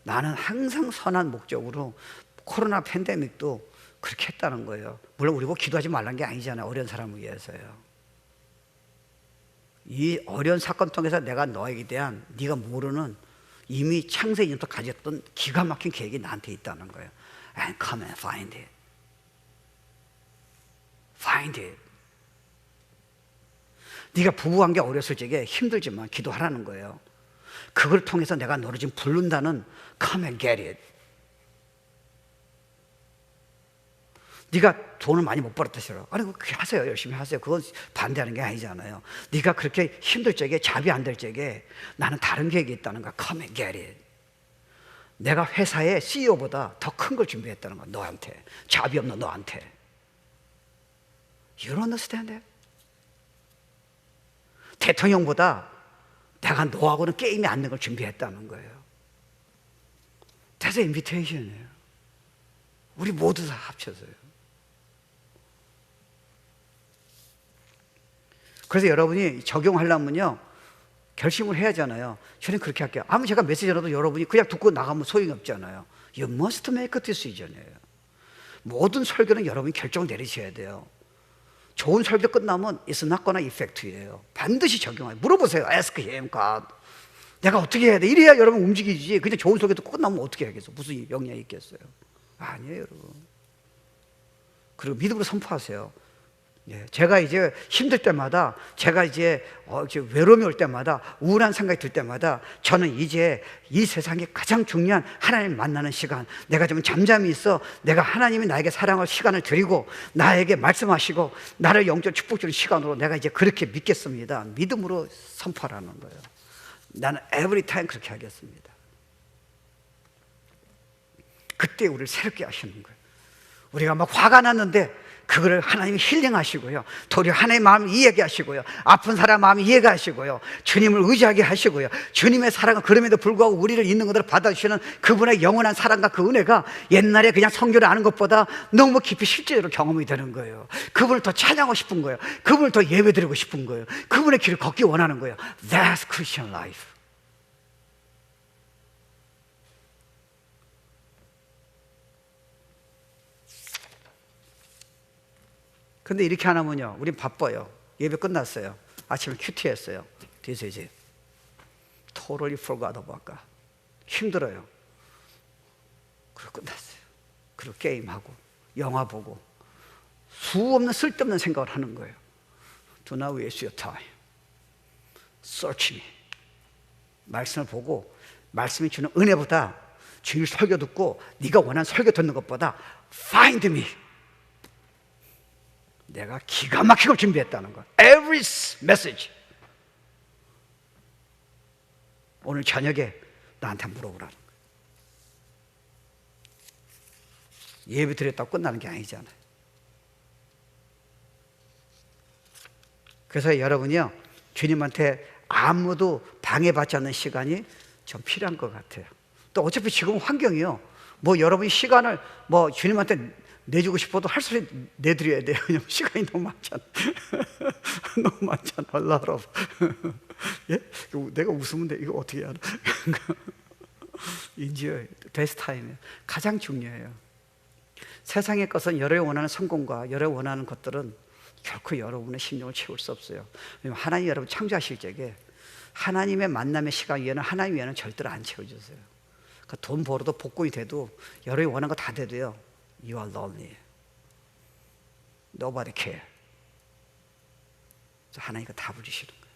나는 항상 선한 목적으로 코로나 팬데믹도 그렇게 했다는 거예요. 물론 우리 보고 기도하지 말라는 게 아니잖아요. 어려운 사람을 위해서요. 이 어려운 사건 통해서 내가 너에게 대한 네가 모르는 이미 창세기부터 가졌던 기가 막힌 계획이 나한테 있다는 거예요. And come and find it. Find it. 네가 부부관계 어렸을 적에 힘들지만 기도하라는 거예요. 그걸 통해서 내가 너를 지금 부른다는 come and get it. 네가 돈을 많이 못 벌었다 싫어. 아니 그렇게 하세요. 열심히 하세요. 그건 반대하는 게 아니잖아요. 네가 그렇게 힘들 적에, 잡이 안 될 적에 나는 다른 계획이 있다는 거야. come and get it. 내가 회사의 CEO보다 더 큰 걸 준비했다는 거야. 너한테. 잡이 없는 너한테. You don't understand that? 대통령보다 내가 너하고는 게임이 안 되는 걸 준비했다는 거예요. That's an invitation이에요. 우리 모두 다 합쳐서요. 그래서 여러분이 적용하려면요, 결심을 해야 하잖아요. 저는 그렇게 할게요. 아무리 제가 메시지라도 여러분이 그냥 듣고 나가면 소용이 없잖아요. You must make a decision이에요. 모든 설교는 여러분이 결정을 내리셔야 돼요. 좋은 설교 끝나면 it's not gonna effect예요. 반드시 적용해요. 물어보세요. Ask him, God. 내가 어떻게 해야 돼? 이래야 여러분 움직이지. 그냥 좋은 설교 듣고 끝나면 어떻게 해야겠어? 무슨 영향이 있겠어요? 아니에요, 여러분. 그리고 믿음으로 선포하세요. 예, 제가 이제 힘들 때마다, 제가 이제 외로움이 올 때마다, 우울한 생각이 들 때마다 저는 이제 이 세상에 가장 중요한 하나님을 만나는 시간, 내가 좀 잠잠히 있어 내가 하나님이 나에게 사랑할 시간을 드리고 나에게 말씀하시고 나를 영적 축복 주는 시간으로 내가 이제 그렇게 믿겠습니다. 믿음으로 선포하라는 거예요. 나는 every time 그렇게 하겠습니다. 그때 우리를 새롭게 하시는 거예요. 우리가 막 화가 났는데 그거를 하나님이 힐링하시고요, 도리어 하나님의 마음을 이해하게 하시고요, 아픈 사람 마음을 이해하게 하시고요, 주님을 의지하게 하시고요, 주님의 사랑은 그럼에도 불구하고 우리를 있는 것대로 받아주시는 그분의 영원한 사랑과 그 은혜가 옛날에 그냥 성경을 아는 것보다 너무 깊이 실제로 경험이 되는 거예요. 그분을 더 찬양하고 싶은 거예요. 그분을 더 예배드리고 싶은 거예요. 그분의 길을 걷기 원하는 거예요. That's Christian life. 근데 이렇게 안 하면요, 우린 바빠요. 예배 끝났어요. 아침에 큐티했어요. This is it. Totally forgot about God. 힘들어요. 그리고 끝났어요. 그리고 게임하고 영화 보고 수없는 쓸데없는 생각을 하는 거예요. Do not waste your time. Search me. 말씀을 보고 말씀이 주는 은혜보다, 주일 설교 듣고 네가 원하는 설교 듣는 것보다 Find me. 내가 기가 막히게 준비했다는 거. Every message. 오늘 저녁에 나한테 물어보라는 거예요. 예배 드렸다고 끝나는 게 아니잖아요. 그래서 여러분이요, 주님한테 아무도 방해받지 않는 시간이 좀 필요한 것 같아요. 또 어차피 지금 환경이요, 뭐 여러분이 시간을 뭐 주님한테 내주고 싶어도 할 수 내드려야 돼요. 왜냐면 시간이 너무 많잖아. 너무 많잖아. 알라라. 예? 내가 웃으면 돼. 이거 어떻게 해야 돼? 인지어 베스트 타임이에요. 가장 중요해요. 세상의 것은 여러분이 원하는 성공과 여러분이 원하는 것들은 결코 여러분의 심령을 채울 수 없어요. 왜냐면 하나님 여러분 창조하실 적에 하나님의 만남의 시간 위에는, 하나님 위에는 절대로 안 채워주세요. 그러니까 돈 벌어도 복권이 돼도, 여러분이 원하는 거 다 돼도요, You are lonely. Nobody care. 하나님이 답을 주시는 거예요.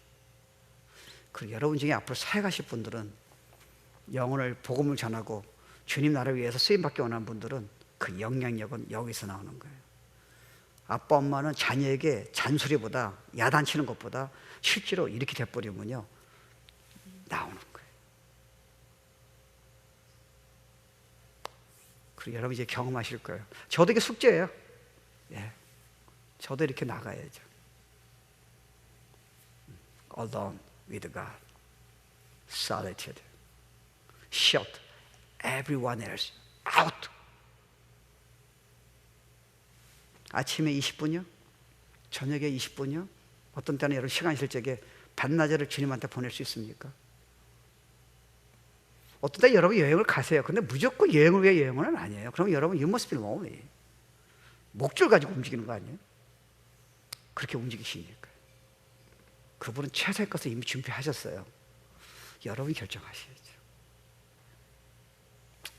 그리고 여러분 중에 앞으로 살아가실 분들은, 영혼을 복음을 전하고 주님 나라를 위해서 쓰임받기 원하는 분들은 그 영향력은 여기서 나오는 거예요. 아빠 엄마는 자녀에게 잔소리보다, 야단치는 것보다 실제로 이렇게 돼버리면요, 나오는 거예요. 그리고 여러분 이제 경험하실 거예요. 저도 이게 숙제예요. 예, 저도 이렇게 나가야죠. Alone with God. Solitude. Shut everyone else out. 아침에 20분이요? 저녁에 20분이요? 어떤 때는 여러분 시간 있을 적에 반나절을 주님한테 보낼 수 있습니까? 어떤 때 여러분 여행을 가세요. 근데 무조건 여행을 위해 여행은 아니에요. 그러면 여러분 you must be lonely. 목줄 가지고 움직이는 거 아니에요? 그렇게 움직이시니까. 그분은 최선의 것을 이미 준비하셨어요. 여러분이 결정하셔야죠.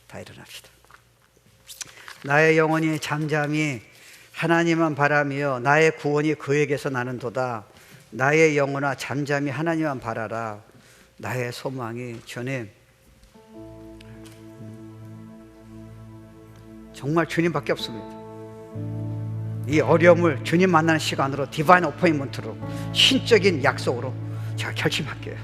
다 일어납시다. 나의 영혼이 잠잠히 하나님만 바라며 나의 구원이 그에게서 나는도다. 나의 영혼아 잠잠히 하나님만 바라라. 나의 소망이 주님, 정말 주님밖에 없습니다. 이 어려움을 주님 만나는 시간으로, 디바인 어포인먼트로, 신적인 약속으로 제가 결심할게요.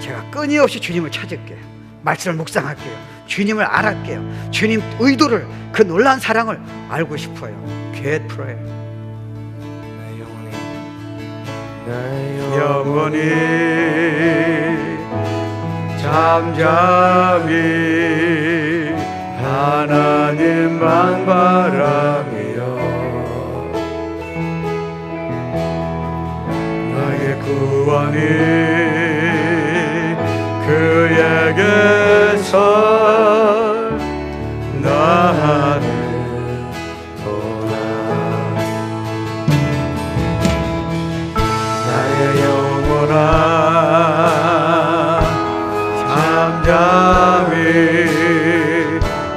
제가 끊임없이 주님을 찾을게요. 말씀을 묵상할게요. 주님을 알았게요. 주님 의도를, 그 놀라운 사랑을 알고 싶어요. Get prayer. 영원히 잠잠히 하나님만 바라며 나의 구원이 그에게서 나는 도나 나의 영혼아 잠잠히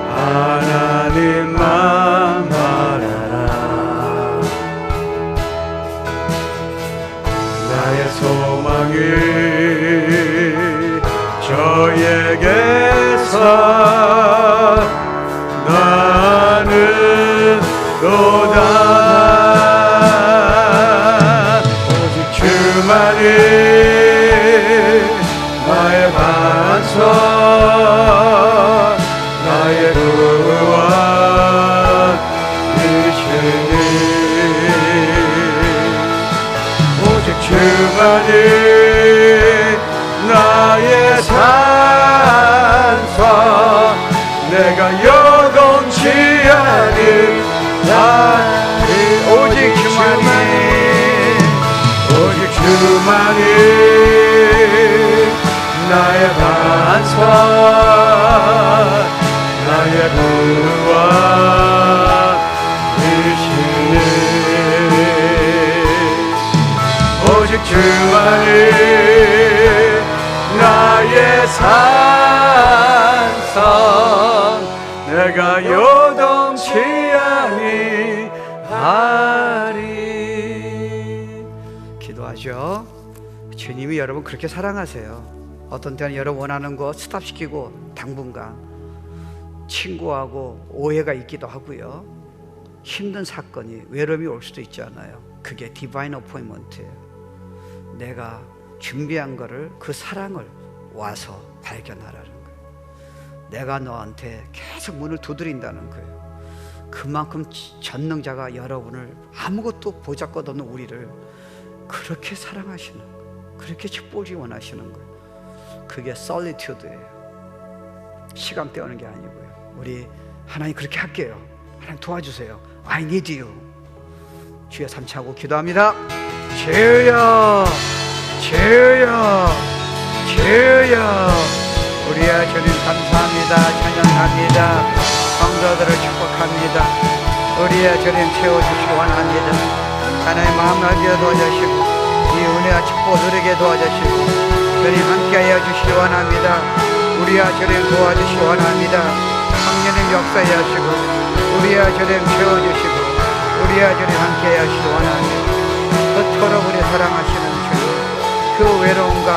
하나님만 바라라 나의 소망이 저에게서 나는 도다 오직 주만이 나의 반석 나의 구원이시니 오직 주만이 나의 산성 내가 요동치 않을 오직 주만이 오직 주만이 나의 반석 나의 구원이시니 오직 주만이 나의 산성 내가 요동치 아니하리. 기도하죠. 주님이 여러분 그렇게 사랑하세요. 어떤 때는 여러분 원하는 거 스탑시키고 당분간 친구하고 오해가 있기도 하고요. 힘든 사건이, 외로움이 올 수도 있잖아요. 그게 디바인 어포인먼트예요. 내가 준비한 거를, 그 사랑을 와서 발견하라는 거예요. 내가 너한테 계속 문을 두드린다는 거예요. 그만큼 전능자가 여러분을, 아무것도 보잘것없는 우리를 그렇게 사랑하시는 거예요. 그렇게 축복을 원하시는 거예요. 그게 솔리튜드예요. 시간 때우는 게 아니고요. 우리 하나님 그렇게 할게요. 하나님 도와주세요. I need you. 주여 삼차고 기도합니다. 주여, 주여, 주여. 우리의 주님 감사합니다. 찬양합니다. 성도들을 축복합니다. 우리의 주님 채워주시기 원합니다. 하나님 마음나게 도와주시고 이 은혜와 축복을 누리게 도와주시고 주님 함께하여 주시기 원합니다. 우리의 주님 도와주시기 원합니다. 성령님 역사해 하시고 우리의 주님 채워주시고 우리의 주님 함께하여 주시기 원합니다. 그토록 우리 사랑하시는 주님, 그 외로움과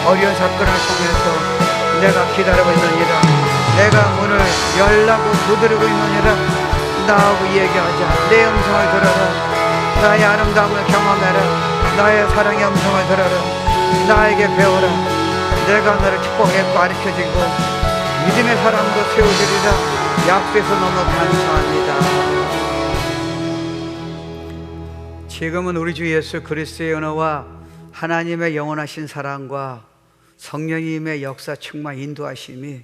어려운 사건을 통해서 내가 기다리고 있느니라, 내가 문을 열라고 두드리고 있느니라, 나하고 얘기하자. 내 음성을 들어라. 나의 아름다움을 경험해라. 나의 사랑의 음성을 들어라. 나에게 배워라. 내가 너를 축복했고 가르쳐주고 믿음의 사람도 세워주리라. 약속해서 너무 감사합니다. 지금은 우리 주 예수 그리스도의 은혜와 하나님의 영원하신 사랑과 성령님의 역사 충만 인도하심이,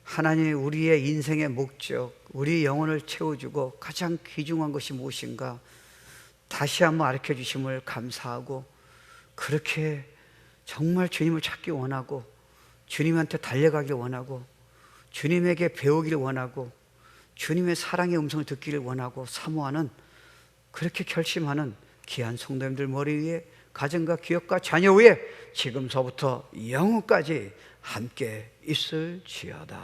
하나님이 우리의 인생의 목적, 우리 영혼을 채워주고 가장 귀중한 것이 무엇인가 다시 한번 가르쳐 주심을 감사하고, 그렇게 정말 주님을 찾기 원하고 주님한테 달려가길 원하고 주님에게 배우길 원하고 주님의 사랑의 음성을 듣기를 원하고 사모하는, 그렇게 결심하는 귀한 성도님들 머리 위에, 가정과 기업과 자녀 위에 지금서부터 영원까지 함께 있을지어다.